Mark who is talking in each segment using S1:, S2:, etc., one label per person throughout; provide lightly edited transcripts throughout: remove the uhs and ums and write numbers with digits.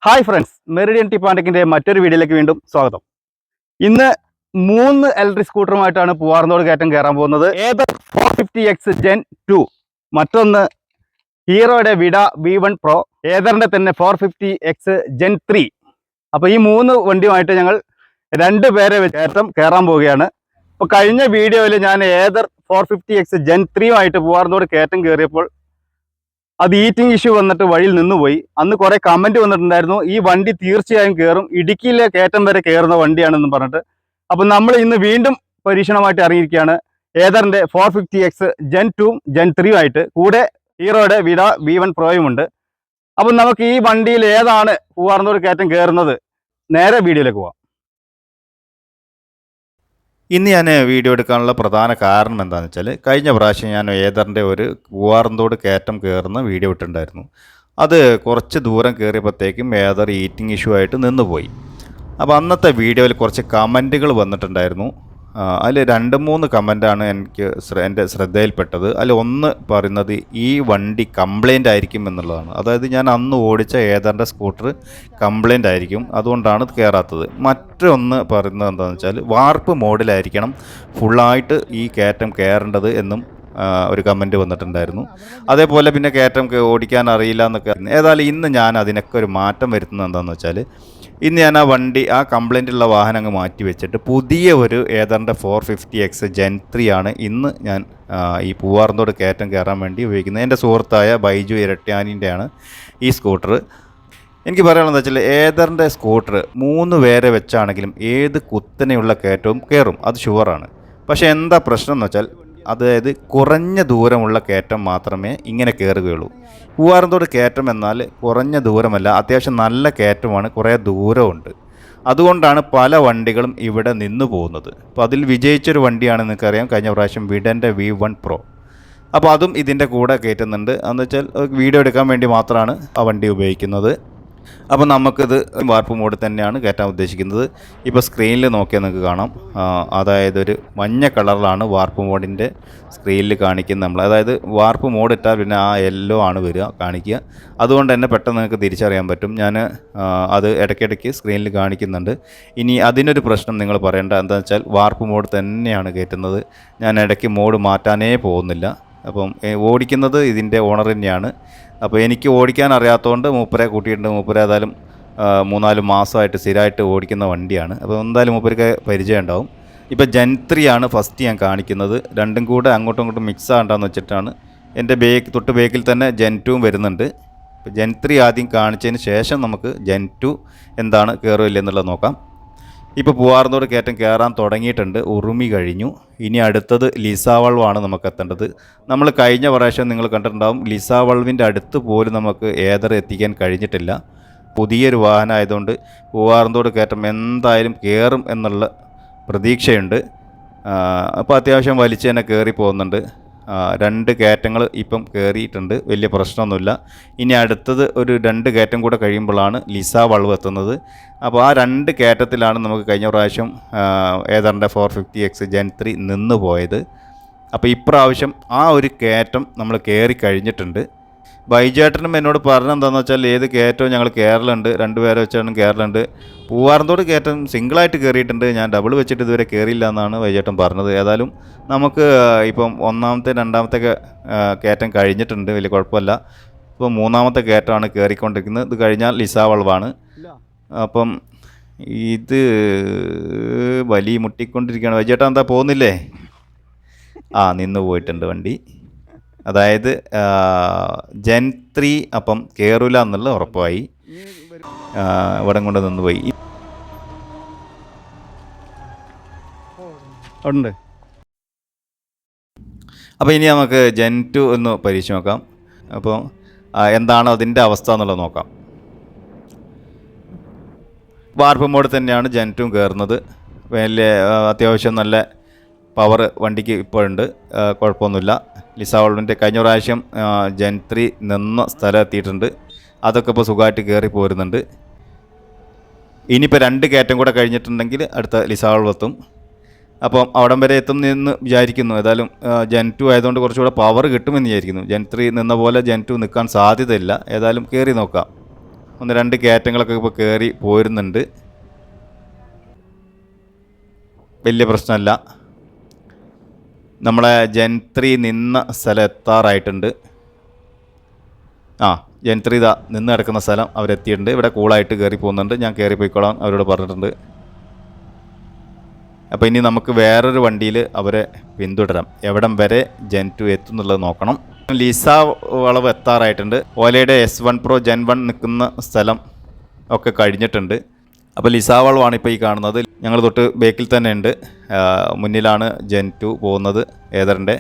S1: Hi friends, Meridian ടിപ്പാണ്ടിക്കിൻ്റെ മറ്റൊരു വീഡിയോയിലേക്ക് വീണ്ടും സ്വാഗതം. ഇന്ന് 3 ഇലക്ട്രിക് സ്കൂട്ടറുമായിട്ടാണ് പൂവാർന്നോട് കയറ്റം കയറാൻ പോകുന്നത്. ഏതർ 450X Gen 2, മറ്റൊന്ന് ഹീറോയുടെ വിഡ V1 Pro, ഏതറിൻ്റെ തന്നെ 450X Gen 3. അപ്പോൾ ഈ 3 വണ്ടിയുമായിട്ട് ഞങ്ങൾ 2 പേരെ കയറ്റം കയറാൻ പോവുകയാണ്. അപ്പോൾ കഴിഞ്ഞ വീഡിയോയിൽ ഞാൻ ഏതർ 450X Gen 3 പൂവാർന്നോട് കയറ്റം കയറിയപ്പോൾ അത് ഈറ്റിംഗ് ഇഷ്യൂ വന്നിട്ട് വഴിയിൽ നിന്നുപോയി. അന്ന് കുറേ കമൻറ്റ് വന്നിട്ടുണ്ടായിരുന്നു, ഈ വണ്ടി തീർച്ചയായും കയറും, ഇടുക്കിയിലെ കയറ്റം വരെ കയറുന്ന വണ്ടിയാണെന്നും പറഞ്ഞിട്ട്. അപ്പം നമ്മൾ ഇന്ന് വീണ്ടും പരീക്ഷണമായിട്ട് ഇറങ്ങിയിരിക്കുകയാണ്. ഏതറിൻ്റെ 450X Gen 2 Gen 3 കൂടെ ഹീറോയുടെ വിഡ V1 Proയും ഉണ്ട്. അപ്പം നമുക്ക് ഈ വണ്ടിയിൽ ഏതാണ് പൂവാർന്നോട് കയറ്റം കയറുന്നത്, നേരെ വീഡിയോയിലേക്ക് പോവാം.
S2: ഇന്ന് ഞാൻ വീഡിയോ എടുക്കാനുള്ള പ്രധാന കാരണം എന്താണെന്ന് വെച്ചാൽ, കഴിഞ്ഞ പ്രാവശ്യം ഞാൻ ഏതറിൻ്റെ ഒരു പൂവാർന്നോട് കയറ്റം കയറുന്ന വീഡിയോ ഇട്ടിട്ടുണ്ടായിരുന്നു. അത് കുറച്ച് ദൂരം കയറിയപ്പോഴത്തേക്കും ഏതർ ഈറ്റിംഗ് ഇഷ്യൂ ആയിട്ട് നിന്നുപോയി. അപ്പോൾ അന്നത്തെ വീഡിയോയിൽ കുറച്ച് കമൻറ്റുകൾ വന്നിട്ടുണ്ടായിരുന്നു. അതിൽ 2-3 കമൻറ്റാണ് എൻ്റെ ശ്രദ്ധയിൽപ്പെട്ടത്. അതിൽ ഒന്ന് പറയുന്നത് ഈ വണ്ടി കംപ്ലൈൻ്റ് ആയിരിക്കും എന്നുള്ളതാണ്. അതായത് ഞാൻ അന്ന് ഓടിച്ച ഏതറിൻ്റെ സ്കൂട്ടർ കംപ്ലൈൻ്റ് ആയിരിക്കും, അതുകൊണ്ടാണ് കയറാത്തത്. മറ്റൊന്ന് പറയുന്നത് എന്താണെന്ന് വെച്ചാൽ, വാർപ്പ് മോഡിലായിരിക്കണം ഫുള്ളായിട്ട് ഈ കയറ്റം കയറേണ്ടത് എന്നും ഒരു കമൻറ്റ് വന്നിട്ടുണ്ടായിരുന്നു. അതേപോലെ പിന്നെ കയറ്റം ഓടിക്കാൻ അറിയില്ല എന്നൊക്കെ. ഏതായാലും ഇന്ന് ഞാൻ അതിനൊക്കെ ഒരു മാറ്റം വരുത്തുന്നത് എന്താണെന്ന് വെച്ചാൽ, ഇന്ന് ഞാൻ ആ കംപ്ലൈൻറ്റുള്ള വാഹനം അങ്ങ് മാറ്റി വെച്ചിട്ട് പുതിയ ഒരു ഏതറിൻ്റെ 450X Gen 3 ആണ് ഇന്ന് ഞാൻ ഈ പൂവാർന്നോട് കയറ്റം കയറാൻ വേണ്ടി ഉപയോഗിക്കുന്നത്. എൻ്റെ സുഹൃത്തായ ബൈജു ഇരട്ട്യാനിൻ്റെയാണ് ഈ സ്കൂട്ടർ. എനിക്ക് പറയാനുള്ളത് വെച്ചാൽ, ഏതറിൻ്റെ സ്കൂട്ടർ 3 പേരെ വെച്ചാണെങ്കിലും ഏത് കുത്തനെയുള്ള കയറ്റവും കയറും, അത് ഷുവറാണ്. പക്ഷേ എന്താ പ്രശ്നം എന്ന് വെച്ചാൽ, അതായത് കുറഞ്ഞ ദൂരമുള്ള കയറ്റം മാത്രമേ ഇങ്ങനെ കയറുകയുള്ളൂ. പൂവാർന്നോട് കയറ്റം എന്നാൽ കുറഞ്ഞ ദൂരമല്ല, അത്യാവശ്യം നല്ല കയറ്റമാണ്, കുറേ ദൂരമുണ്ട്. അതുകൊണ്ടാണ് പല വണ്ടികളും ഇവിടെ നിന്ന് പോകുന്നത്. അപ്പോൾ അതിൽ വിജയിച്ചൊരു വണ്ടിയാണെന്ന് നിങ്ങൾക്കറിയാം, കഴിഞ്ഞ പ്രാവശ്യം വിഡൻ്റെ V1 Pro. അപ്പോൾ അതും ഇതിൻ്റെ കൂടെ കയറ്റുന്നുണ്ട്. എന്ന് വെച്ചാൽ വീഡിയോ എടുക്കാൻ വേണ്ടി മാത്രമാണ് ആ വണ്ടി ഉപയോഗിക്കുന്നത്. അപ്പോൾ നമുക്കിത് വാർപ്പ് മോഡ് തന്നെയാണ് കയറ്റാൻ ഉദ്ദേശിക്കുന്നത്. ഇപ്പോൾ സ്ക്രീനിൽ നോക്കിയാൽ നിങ്ങൾക്ക് കാണാം, അതായത് ഒരു മഞ്ഞ കളറിലാണ് വാർപ്പ് മോഡിൻ്റെ സ്ക്രീനിൽ കാണിക്കുന്നത് നമ്മൾ. അതായത് വാർപ്പ് മോഡ് ഇട്ടാൽ പിന്നെ ആ യെല്ലോ ആണ് വരിക കാണിക്കുക. അതുകൊണ്ട് തന്നെ പെട്ടെന്ന് നിങ്ങൾക്ക് തിരിച്ചറിയാൻ പറ്റും. ഞാൻ അത് ഇടയ്ക്കിടയ്ക്ക് സ്ക്രീനിൽ കാണിക്കുന്നുണ്ട്. ഇനി അതിനൊരു പ്രശ്നം നിങ്ങൾ പറയേണ്ട എന്താണെന്ന് വെച്ചാൽ, വാർപ്പ് മോഡ് തന്നെയാണ് കയറ്റുന്നത്. ഞാൻ ഇടയ്ക്ക് മോഡ് മാറ്റാനേ പോകുന്നില്ല. അപ്പം ഓടിക്കുന്നത് ഇതിൻ്റെ ഓണർ തന്നെയാണ്. അപ്പോൾ എനിക്ക് ഓടിക്കാൻ അറിയാത്തതുകൊണ്ട് മൂപ്പരെ കൂട്ടിയിട്ടുണ്ട്. മൂപ്പരെ ഏതായാലും 3-4 മാസമായിട്ട് സ്ഥിരമായിട്ട് ഓടിക്കുന്ന വണ്ടിയാണ്. അപ്പോൾ എന്തായാലും മൂപ്പർക്ക് പരിചയം ഉണ്ടാവും. ഇപ്പോൾ Gen 3 ആണ് ഫസ്റ്റ് ഞാൻ കാണിക്കുന്നത്. രണ്ടും കൂടെ അങ്ങോട്ടും ഇങ്ങോട്ടും മിക്സ് ആകണ്ടെന്ന് വെച്ചിട്ടാണ്. എൻ്റെ തൊട്ട് ബേക്കിൽ തന്നെ Gen 2 വരുന്നുണ്ട്. ഇപ്പോൾ Gen 3 ആദ്യം കാണിച്ചതിന് ശേഷം നമുക്ക് Gen 2 എന്താണ് കയറില്ല എന്നുള്ളത് നോക്കാം. ഇപ്പോൾ പൂവാർന്നോട് കയറ്റം കയറാൻ തുടങ്ങിയിട്ടുണ്ട്, ഉറുമി കഴിഞ്ഞു. ഇനി അടുത്തത് ലിസാവൾവാണ് നമുക്ക് എത്തേണ്ടത്. നമ്മൾ കഴിഞ്ഞ പ്രാവശ്യം നിങ്ങൾ കണ്ടിട്ടുണ്ടാവും, ലിസാവൾവിൻ്റെ അടുത്ത് പോലും നമുക്ക് ഏതർ എത്തിക്കാൻ കഴിഞ്ഞിട്ടില്ല. പുതിയൊരു വാഹനമായതുകൊണ്ട് പൂവാർന്നോട് കയറ്റം എന്തായാലും കയറും എന്നുള്ള പ്രതീക്ഷയുണ്ട്. അപ്പോൾ അത്യാവശ്യം വലിച്ച് തന്നെ കയറി പോകുന്നുണ്ട്. 2 കയറ്റങ്ങൾ ഇപ്പം കയറിയിട്ടുണ്ട്, വലിയ പ്രശ്നമൊന്നുമില്ല. ഇനി അടുത്തത് ഒരു 2 കയറ്റം കൂടെ കഴിയുമ്പോഴാണ് ലിസാവൾവ് എത്തുന്നത്. അപ്പോൾ ആ 2 കയറ്റത്തിലാണ് നമുക്ക് കഴിഞ്ഞ പ്രാവശ്യം ഏതറിൻ്റെ 450X Gen 3 നിന്ന് പോയത്. അപ്പോൾ ഇപ്രാവശ്യം ആ ഒരു കയറ്റം നമ്മൾ കയറി കഴിഞ്ഞിട്ടുണ്ട്. ബൈജേട്ടനും എന്നോട് പറഞ്ഞെന്താണെന്ന് വെച്ചാൽ, ഏത് കയറ്റവും ഞങ്ങൾ കയറലുണ്ട്, 2 പേരെ വെച്ചാണ് കയറലുണ്ട്. പൂവാർന്നോട് കയറ്റം സിംഗിളായിട്ട് കയറിയിട്ടുണ്ട്, ഞാൻ ഡബിൾ വെച്ചിട്ട് ഇതുവരെ കയറിയില്ല എന്നാണ് ബൈജേട്ടൻ പറഞ്ഞത്. ഏതായാലും നമുക്ക് ഇപ്പം 1ാമത്തെ 2ാമത്തെ കയറ്റം കഴിഞ്ഞിട്ടുണ്ട്, വലിയ കുഴപ്പമില്ല. ഇപ്പം 3ാമത്തെ കയറ്റമാണ് കയറിക്കൊണ്ടിരിക്കുന്നത്. ഇത് കഴിഞ്ഞാൽ ലിസാവൾവാണ്. അപ്പം ഇത് വലിയ മുട്ടിക്കൊണ്ടിരിക്കുകയാണ്. ബൈജേട്ടൻ എന്താ പോകുന്നില്ലേ? നിന്ന് പോയിട്ടുണ്ട് വണ്ടി. അതായത് Gen 3 അപ്പം കയറില്ല എന്നുള്ള ഉറപ്പായി. ഇവിടെ കൊണ്ട് നിന്ന് പോയി ഉണ്ട്. അപ്പോൾ ഇനി നമുക്ക് Gen 2 ഒന്ന് പരീക്ഷിച്ച് നോക്കാം. അപ്പോൾ എന്താണ് അതിൻ്റെ അവസ്ഥ എന്നുള്ളത് നോക്കാം. വാർപ്പ് മോഡ് തന്നെയാണ് Gen 2 കയറുന്നത്. വലിയ അത്യാവശ്യം നല്ല പവർ വണ്ടിക്ക് ഇപ്പോഴുണ്ട്, കുഴപ്പമൊന്നുമില്ല. ലിസാവൾവിൻ്റെ കഴിഞ്ഞ പ്രാവശ്യം Gen 3 നിന്ന സ്ഥലം എത്തിയിട്ടുണ്ട്. അതൊക്കെ ഇപ്പോൾ സുഖമായിട്ട് കയറി പോരുന്നുണ്ട്. ഇനിയിപ്പോൾ 2 കയറ്റം കൂടെ കഴിഞ്ഞിട്ടുണ്ടെങ്കിൽ അടുത്ത ലിസാവൾവ് എത്തും. അപ്പം അവിടം വരെ എത്തും എന്ന് വിചാരിക്കുന്നു. ഏതായാലും Gen 2 ആയതുകൊണ്ട് കുറച്ചുകൂടെ പവർ കിട്ടുമെന്ന് വിചാരിക്കുന്നു. Gen 3 നിന്ന പോലെ Gen 2 നിൽക്കാൻ സാധ്യതയില്ല. ഏതായാലും കയറി നോക്കാം. ഒന്ന് രണ്ട് കയറ്റങ്ങളൊക്കെ ഇപ്പോൾ കയറി പോരുന്നുണ്ട്. വലിയ പ്രശ്നമല്ല. നമ്മളെ ജെൻ 3 നിന്ന സ്ഥലം എത്താറായിട്ടുണ്ട്. ജെൻ 3 ഇതാ നിന്ന് കിടക്കുന്ന സ്ഥലം അവരെത്തിയിട്ടുണ്ട്. ഇവിടെ കൂളായിട്ട് കയറി പോകുന്നുണ്ട്. ഞാൻ കയറി പോയിക്കോളാം അവരോട് പറഞ്ഞിട്ടുണ്ട്. അപ്പോൾ ഇനി നമുക്ക് വേറൊരു വണ്ടിയിൽ അവരെ പിന്തുടരാം. എവിടം വരെ ജെൻ 2 എത്തുന്നുള്ളത് നോക്കണം. ലിസ വളവ് എത്താറായിട്ടുണ്ട്. ഓലയുടെ S1 Pro Gen 1 നിൽക്കുന്ന സ്ഥലം ഒക്കെ കഴിഞ്ഞിട്ടുണ്ട്. അപ്പോൾ ലിസ വളവാണ് ഇപ്പോൾ ഈ കാണുന്നത്. ഞങ്ങൾ തൊട്ട് ബേക്കിൽ തന്നെ ഉണ്ട്. മുന്നിലാണ് ജെൻ 2 പോകുന്നത് ഏതറിൻ്റെ.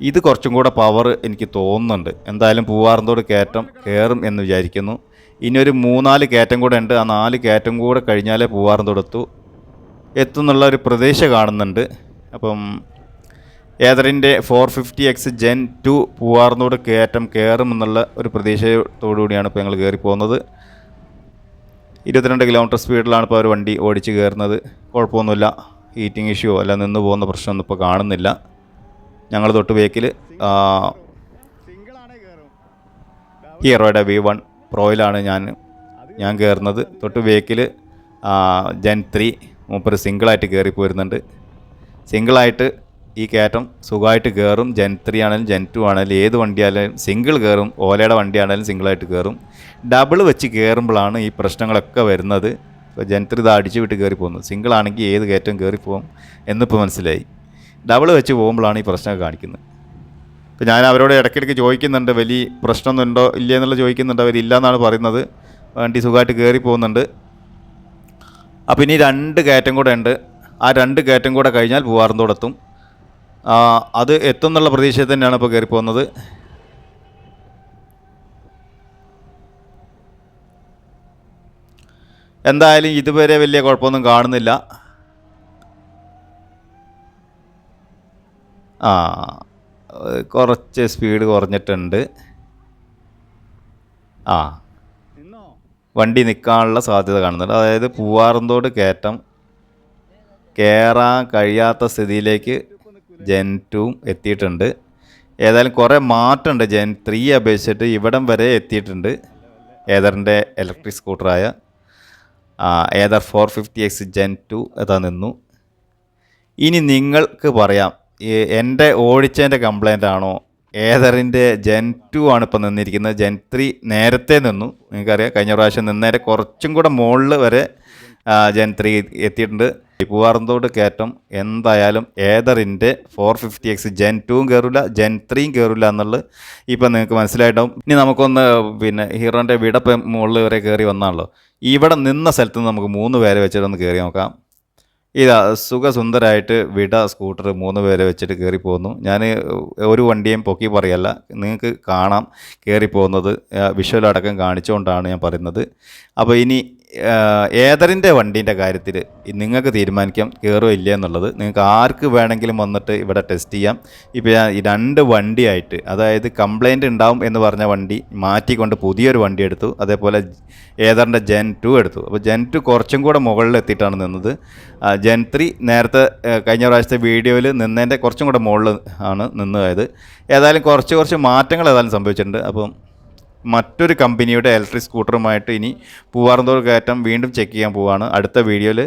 S2: ഇത് കുറച്ചും കൂടെ പവർ എനിക്ക് തോന്നുന്നുണ്ട്. എന്തായാലും പൂവാറന്തോട് കയറ്റം കയറും എന്ന് വിചാരിക്കുന്നു. ഇനി ഒരു 3-4 കയറ്റം കൂടെ ഉണ്ട്. ആ 4 കയറ്റം കൂടെ കഴിഞ്ഞാലേ പൂവാറന്തോട് എത്തുന്നുള്ള ഒരു പ്രതീക്ഷ കാണുന്നുണ്ട്. അപ്പം ഏതറിൻ്റെ 450X Gen 2 പൂവാറന്തോട് കയറ്റം കയറും എന്നുള്ള ഒരു പ്രതീക്ഷയോടു കൂടിയാണ് ഇപ്പോൾ ഞങ്ങൾ കയറി പോകുന്നത്. 22 കിലോമീറ്റർ സ്പീഡിലാണ് ഇപ്പോൾ ഒരു വണ്ടി ഓടിച്ച് കയറുന്നത്. കുഴപ്പമൊന്നുമില്ല. ഹീറ്റിംഗ് ഇഷ്യൂ അല്ല നിന്ന് പോകുന്ന പ്രശ്നമൊന്നും ഇപ്പോൾ കാണുന്നില്ല. ഞങ്ങൾ തൊട്ട് ബേക്കിൽ ഹീറോയുടെ V1 പ്രോയിലാണ് ഞാൻ കയറുന്നത്. തൊട്ട് ബേക്കിൽ ജെൻ 3 മൂപ്പര് സിംഗിളായിട്ട് കയറി പോരുന്നുണ്ട്. സിംഗിളായിട്ട് ഈ കയറ്റം സുഖമായിട്ട് കയറും. ജെൻ 3 ആണെങ്കിലും ജെൻ 2 ആണെങ്കിലും ഏത് വണ്ടിയാണെങ്കിലും സിംഗിൾ കയറും. ഓലയുടെ വണ്ടിയാണെങ്കിലും സിംഗിളായിട്ട് കയറും. ഡബിൾ വെച്ച് കയറുമ്പോഴാണ് ഈ പ്രശ്നങ്ങളൊക്കെ വരുന്നത്. ഇപ്പോൾ ജെൻ 3 ഇത് അടിച്ചു വിട്ട് കയറി പോകുന്നത്. സിംഗിൾ ആണെങ്കിൽ ഏത് കയറ്റം കയറി പോകും എന്നിപ്പോൾ മനസ്സിലായി. ഡബിൾ വെച്ച് പോകുമ്പോഴാണ് ഈ പ്രശ്നമൊക്കെ കാണിക്കുന്നത്. ഇപ്പോൾ ഞാൻ അവരോട് ഇടയ്ക്കിടയ്ക്ക് ചോദിക്കുന്നുണ്ട് വലിയ പ്രശ്നമൊന്നുണ്ടോ ഇല്ല എന്നുള്ള ചോദിക്കുന്നുണ്ട്. അവരില്ല എന്നാണ് പറയുന്നത്. വണ്ടി സുഖമായിട്ട് കയറി പോകുന്നുണ്ട്. അപ്പോൾ ഇനി 2 കയറ്റം കൂടെ ഉണ്ട്. ആ 2 കയറ്റം കൂടെ കഴിഞ്ഞാൽ പൂവാറന്തോടെത്തും. അത് എത്തും എന്നുള്ള പ്രതീക്ഷയിൽ തന്നെയാണ് ഇപ്പോൾ കയറി പോകുന്നത്. എന്തായാലും ഇതുവരെ വലിയ കുഴപ്പമൊന്നും കാണുന്നില്ല. കുറച്ച് സ്പീഡ് കുറഞ്ഞിട്ടുണ്ട്. വണ്ടി നിൽക്കാനുള്ള സാധ്യത കാണുന്നുണ്ട്. അതായത് പൂവാറന്തോട് കയറ്റം കയറാൻ കഴിയാത്ത സ്ഥിതിയിലേക്ക് ജെൻ 2 എത്തിയിട്ടുണ്ട്. ഏതായാലും കുറേ മാറ്റമുണ്ട്. ജെൻ 3 അപേക്ഷിച്ചിട്ട് ഇവിടം വരെ എത്തിയിട്ടുണ്ട്. ഏതറിൻ്റെ ഇലക്ട്രിക് സ്കൂട്ടറായ ഏതർ 450X Gen 2 എത്താൻ നിന്നു. ഇനി നിങ്ങൾക്ക് പറയാം എൻ്റെ ഓടിച്ചതിൻ്റെ കംപ്ലൈൻ്റ് ആണോ ഏതറിൻ്റെ ജെൻ 2 ആണ് ഇപ്പോൾ നിന്നിരിക്കുന്നത്. ജെൻ 3 നേരത്തെ നിന്നു. നിങ്ങൾക്കറിയാം കഴിഞ്ഞ പ്രാവശ്യം നിന്നേരെ കുറച്ചും കൂടെ മുകളിൽ വരെ ജെൻ 3 എത്തിയിട്ടുണ്ട്. പൂവാറന്തോട് കയറ്റം എന്തായാലും ഏതറിൻ്റെ 450X Gen 2 കയറില്ല, ജെൻ 3 കയറില്ല എന്നുള്ളത് ഇപ്പം നിങ്ങൾക്ക് മനസ്സിലായിട്ടുണ്ടാവും. ഇനി നമുക്കൊന്ന് ഹീറോൻ്റെ വിടപ്പ് മുകളിൽ വരെ കയറി വന്നാണല്ലോ. ഇവിടെ നിന്ന സ്ഥലത്ത് നിന്ന് നമുക്ക് 3 പേരെ വെച്ചിട്ടൊന്ന് കയറി നോക്കാം. ഇതാ സുഖസുന്ദരമായിട്ട് വിട സ്കൂട്ടർ 3 പേരെ വെച്ചിട്ട് കയറി പോകുന്നു. ഞാൻ ഒരു വണ്ടിയും പൊക്കി പറയല്ല, നിങ്ങൾക്ക് കാണാം കയറി പോകുന്നത്. വിഷ്വലടക്കം കാണിച്ചുകൊണ്ടാണ് ഞാൻ പറയുന്നത്. അപ്പോൾ ഇനി ഏതറിൻ്റെ വണ്ടീൻ്റെ കാര്യത്തിൽ നിങ്ങൾക്ക് തീരുമാനിക്കാം കയറോ ഇല്ല എന്നുള്ളത്. നിങ്ങൾക്ക് ആർക്ക് വേണമെങ്കിലും വന്നിട്ട് ഇവിടെ ടെസ്റ്റ് ചെയ്യാം. ഇപ്പോൾ ഞാൻ ഈ 2 വണ്ടിയായിട്ട്, അതായത് കംപ്ലൈൻറ്റ് ഉണ്ടാവും എന്ന് പറഞ്ഞ വണ്ടി മാറ്റിക്കൊണ്ട് പുതിയൊരു വണ്ടി എടുത്തു. അതേപോലെ ഏതറിൻ്റെ ജെൻ 2 എടുത്തു. അപ്പോൾ ജെൻ 2 കുറച്ചും കൂടെ മുകളിൽ എത്തിയിട്ടാണ് നിന്നത്. ജെൻ 3 നേരത്തെ കഴിഞ്ഞ പ്രാവശ്യത്തെ വീഡിയോയിൽ നിന്നതിൻ്റെ കുറച്ചും കൂടെ മുകളിൽ ആണ് നിന്നത്. ഏതായാലും കുറച്ച് മാറ്റങ്ങൾ ഏതായാലും സംഭവിച്ചിട്ടുണ്ട്. അപ്പം മറ്റൊരു കമ്പനിയുടെ ഇലക്ട്രിക് സ്കൂട്ടറുമായിട്ട് ഇനി പൂവാറന്തോട് കയറ്റം വീണ്ടും ചെക്ക് ചെയ്യാൻ പോവുകയാണ്. അടുത്ത വീഡിയോയിൽ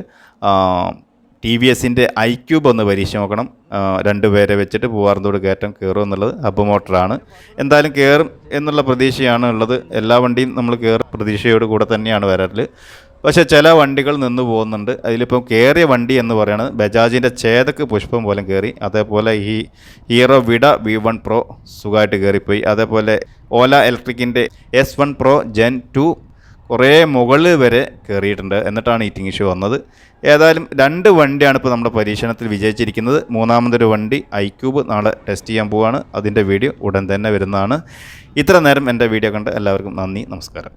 S2: TVSൻ്റെ iQube ഒന്ന് പരീക്ഷ നോക്കണം. 2 പേരെ വെച്ചിട്ട് പൂവാറന്തോട് കയറ്റം കയറും എന്നുള്ളത് ഹബ്ബ് മോട്ടറാണ്. എന്തായാലും കയറും എന്നുള്ള പ്രതീക്ഷയാണ് ഉള്ളത്. എല്ലാ വണ്ടിയും നമ്മൾ പ്രതീക്ഷയോട് കൂടെ തന്നെയാണ് വരാറ്. പക്ഷേ ചില വണ്ടികൾ നിന്ന് പോകുന്നുണ്ട്. അതിലിപ്പം കയറിയ വണ്ടി എന്ന് പറയുന്നത് ബജാജിൻ്റെ ചേതക്ക് പുഷ്പം പോലെ കയറി. അതേപോലെ ഈ ഹീറോ വിട V1 Pro സുഖമായിട്ട് കയറിപ്പോയി. അതേപോലെ ഓല ഇലക്ട്രിക്കിൻ്റെ S1 Pro Gen 2 കുറേ മുകളിൽ വരെ കയറിയിട്ടുണ്ട്. എന്നിട്ടാണ് ഹീറ്റിംഗ് ഇഷ്യൂ വന്നത്. ഏതായാലും 2 വണ്ടിയാണ് ഇപ്പോൾ നമ്മുടെ പരീക്ഷണത്തിൽ വിജയിച്ചിരിക്കുന്നത്. മൂന്നാമതൊരു വണ്ടി iQube നാളെ ടെസ്റ്റ് ചെയ്യാൻ പോവുകയാണ്. അതിൻ്റെ വീഡിയോ ഉടൻ തന്നെ വരുന്നതാണ്. ഇത്ര നേരം എൻ്റെ വീഡിയോ കണ്ട് എല്ലാവർക്കും നന്ദി, നമസ്കാരം.